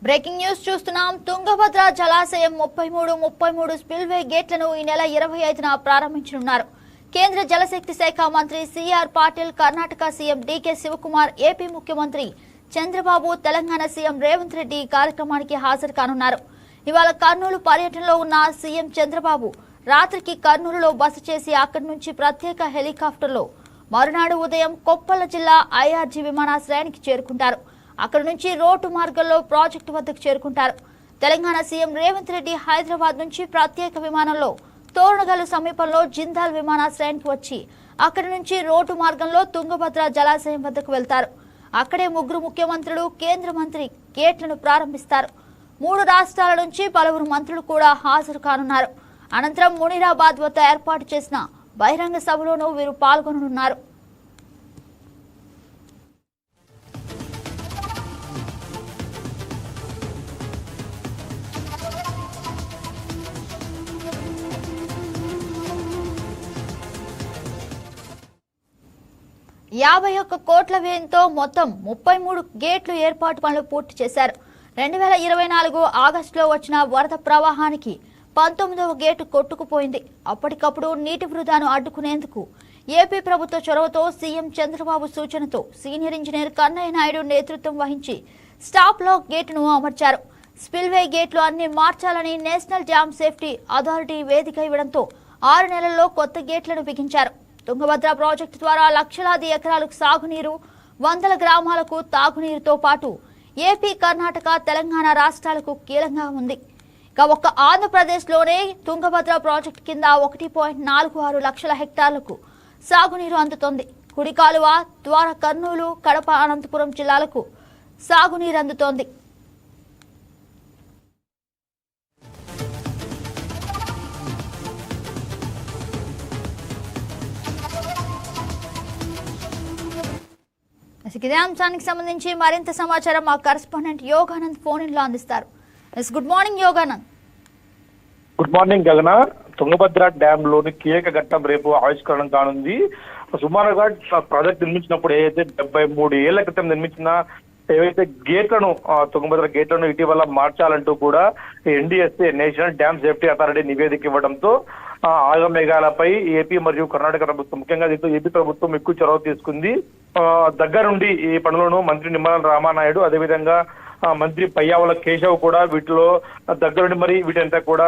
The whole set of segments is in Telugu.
బ్రేకింగ్ న్యూస్ చూస్తున్నాం. తుంగభద్ర జలాశయం 33 స్పిల్వే గేట్లను ఈ నెల 25న ప్రారంభించనున్నారు. కేంద్ర జలశక్తి శాఖ మంత్రి C R Patil, Karnataka CM D K Shivakumar, AP ముఖ్యమంత్రి చంద్రబాబు, తెలంగాణ సీఎం రేవంత్ రెడ్డి కార్యక్రమానికి హాజరు కానున్నారు. ఇవాళ కర్నూలు పర్యటనలో ఉన్న సీఎం చంద్రబాబు రాత్రికి కర్నూలులో బస చేసి అక్కడి నుంచి ప్రత్యేక హెలికాప్టర్లో మరునాడు ఉదయం కొప్పల జిల్లా ఐఆర్జీ విమానాశ్రయానికి చేరుకుంటారు. అక్కడి నుంచి రోడ్డు మార్గంలో ప్రాజెక్టు వద్దకు చేరుకుంటారు. తెలంగాణ సీఎం రేవంత్ రెడ్డి హైదరాబాద్ నుంచి ప్రత్యేక విమానంలో తోరణగల్ సమీపంలో జిందాల్ విమానాశ్రయానికి వచ్చి అక్కడి నుంచి రోడ్డు మార్గంలో తుంగభద్ర జలాశయం వద్దకు వెళ్తారు. అక్కడే ముగ్గురు ముఖ్యమంత్రులు, కేంద్ర మంత్రి గేట్లను ప్రారంభిస్తారు. 3 రాష్ట్రాల నుంచి పలువురు మంత్రులు కూడా హాజరు కానున్నారు. అనంతరం మునీరాబాద్ వద్ద ఏర్పాటు చేసిన బహిరంగ సభలోనూ వీరు పాల్గొననున్నారు. $51 కోట్ల వ్యయంతో మొత్తం 33 గేట్లు ఏర్పాటు పనులు పూర్తి చేశారు. 2024 ఆగస్టులో వచ్చిన వరద ప్రవాహానికి 19వ గేటు కొట్టుకుపోయింది. అప్పటికప్పుడు నీటి వృధాను అడ్డుకునేందుకు ఏపీ ప్రభుత్వ చొరవతో సీఎం చంద్రబాబు సూచనతో సీనియర్ ఇంజనీర్ కన్నయ్య నాయుడు నేతృత్వం వహించి స్టాప్ లాక్ గేటును అమర్చారు. స్పిల్వే గేట్లు అన్ని మార్చాలని నేషనల్ డ్యామ్ సేఫ్టీ అథారిటీ వేదిక ఇవ్వడంతో 6 నెలల్లో కొత్త గేట్లను బిగించారు. తుంగభద్ర ప్రాజెక్టు ద్వారా లక్షలాది ఎకరాలకు సాగునీరు, 100 గ్రామాలకు తాగునీరుతో పాటు ఏపీ, కర్ణాటక, తెలంగాణ రాష్ట్రాలకు కీలకంగా ఉంది. ఇక ఒక్క ఆంధ్రప్రదేశ్లోనే తుంగభద్ర ప్రాజెక్టు కింద 1.46 లక్షల హెక్టార్లకు సాగునీరు అందుతోంది. కుడి కాలువ ద్వారా కర్నూలు, కడప, అనంతపురం జిల్లాలకు సాగునీరు అందుతోంది. ఇదే అంశానికి సంబంధించి మరింత సమాచారం మా కరెస్పాండెంట్ యోగానంద్ ఫోన్ ఇన్ లో అందిస్తారు. Good morning Yoganand. Good morning గగన. తుంగభద్ర డ్యామ్ లోని కీలక ఘట్టం రేపు ఆవిష్కరణ కానుంది. సుమారుగా ప్రాజెక్ట్ నిర్మించినప్పుడు ఏదైతే 73 ఏళ్ల క్రితం నిర్మించిన ఏవైతే గేట్లను, తుంగభద్ర గేట్లను ఇటీవల మార్చాలంటూ కూడా NDSA national dam safety authority నివేదిక ఇవ్వడంతో ఆగమేఘాలపై ఏపీ మరియు కర్ణాటక ప్రభుత్వం, ముఖ్యంగా దీంతో ఏపీ ప్రభుత్వం ఎక్కువ చొరవ తీసుకుంది. దగ్గరుండి ఈ పనులను మంత్రి నిమ్మల రామానాయుడు, అదేవిధంగా మంత్రి పయ్యావుల కేశవ్ కూడా వీటిలో దగ్గరుండి మరి వీటంతా కూడా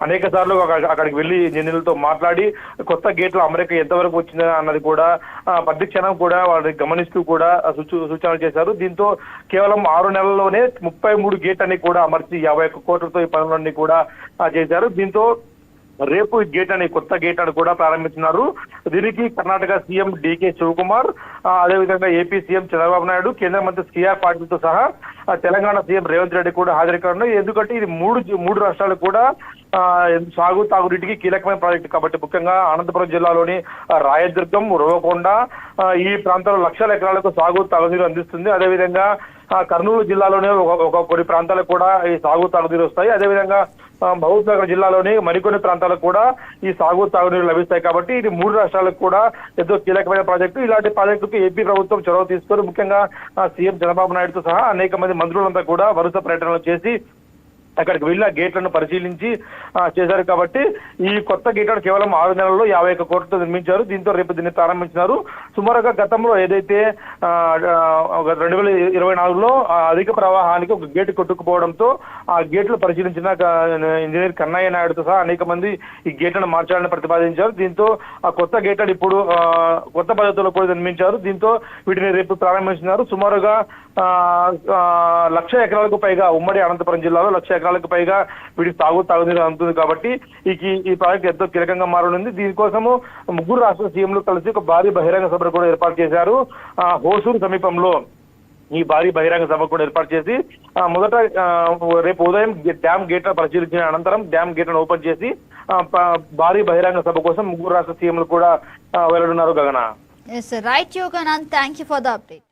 అనేక సార్లు అక్కడికి వెళ్లి ఇంజనీర్లతో మాట్లాడి కొత్త గేట్ల అమరిక ఎంతవరకు వచ్చిందని అన్నది కూడా ప్రతి క్షణం కూడా వాళ్ళని గమనిస్తూ కూడా సూచనలు చేశారు. దీంతో కేవలం 6 నెలల్లోనే 33 గేట్ అని కూడా అమర్చి 51 కోట్లతో ఈ పనులన్నీ కూడా చేశారు. దీంతో రేపు ఈ గేట్ అని, కొత్త గేట్ అని కూడా ప్రారంభించినారు. దీనికి కర్ణాటక సీఎం డీకే శివకుమార్, అదేవిధంగా ఏపీ సీఎం చంద్రబాబు నాయుడు, కేంద్ర మంత్రి సిఆర్ పాటిల్ తో సహా తెలంగాణ సీఎం రేవంత్ రెడ్డి కూడా హాజరు కానున్నారు. ఎందుకంటే ఇది మూడు రాష్ట్రాలకు కూడా తాగునీటికి కీలకమైన ప్రాజెక్టు కాబట్టి, ముఖ్యంగా అనంతపురం జిల్లాలోని రాయదుర్గం, ఉరవకొండ ఈ ప్రాంతాల్లో లక్షల ఎకరాలకు తాగునీరు అందిస్తుంది. అదేవిధంగా కర్నూలు జిల్లాలోనే కొన్ని ప్రాంతాలకు కూడా ఈ తాగునీరు వస్తాయి. అదేవిధంగా మహబూబ్ నగర్ జిల్లాలోని మరికొన్ని ప్రాంతాలకు కూడా ఈ తాగునీరు లభిస్తాయి. కాబట్టి ఇది 3 రాష్ట్రాలకు కూడా ఎంతో కీలకమైన ప్రాజెక్టు. ఇలాంటి ప్రాజెక్టుకు ఏపీ ప్రభుత్వం చొరవ తీసుకొని ముఖ్యంగా సీఎం చంద్రబాబు నాయుడుతో సహా అనేక మంది మంత్రులంతా కూడా వరుస పర్యటనలు చేసి అక్కడికి వెళ్ళి ఆ గేట్లను పరిశీలించి చేశారు. కాబట్టి ఈ కొత్త గేట్లను కేవలం 6 నెలల్లో 51 కోట్లతో నిర్మించారు. దీంతో రేపు దీన్ని ప్రారంభించినారు. సుమారుగా గతంలో ఏదైతే 2024లో అధిక ప్రవాహానికి ఒక గేటు కొట్టుకుపోవడంతో ఆ గేట్లు పరిశీలించిన ఇంజనీర్ కన్నయ్య నాయుడుతో సహా అనేక మంది ఈ గేట్లను మార్చాలని ప్రతిపాదించారు. దీంతో ఆ కొత్త గేట్లను ఇప్పుడు కొత్త పద్ధతిలో కూడా నిర్మించారు. దీంతో వీటిని రేపు ప్రారంభించినారు. సుమారుగా 1,00,000 ఎకరాలకు పైగా, ఉమ్మడి అనంతపురం జిల్లాలో 1,00,000 ఎకరాలకు పైగా వీటికి తాగునీరు అందుతుంది. కాబట్టి ఈ ప్రాజెక్ట్ ఎంతో కీలకంగా మారనుంది. దీనికోసము 3 రాష్ట్ర సీఎంలు కలిసి ఒక భారీ బహిరంగ సభను కూడా ఏర్పాటు చేశారు. హోసూరు సమీపంలో ఈ భారీ బహిరంగ సభ కూడా ఏర్పాటు చేసి మొదట రేపు ఉదయం డ్యామ్ గేట్లను పరిశీలించిన అనంతరం డ్యామ్ గేట్లను ఓపెన్ చేసి భారీ బహిరంగ సభ కోసం 3 రాష్ట్ర సీఎంలు కూడా వెళ్లనున్నారు. గగన. Right Yoganand, thank you for the update.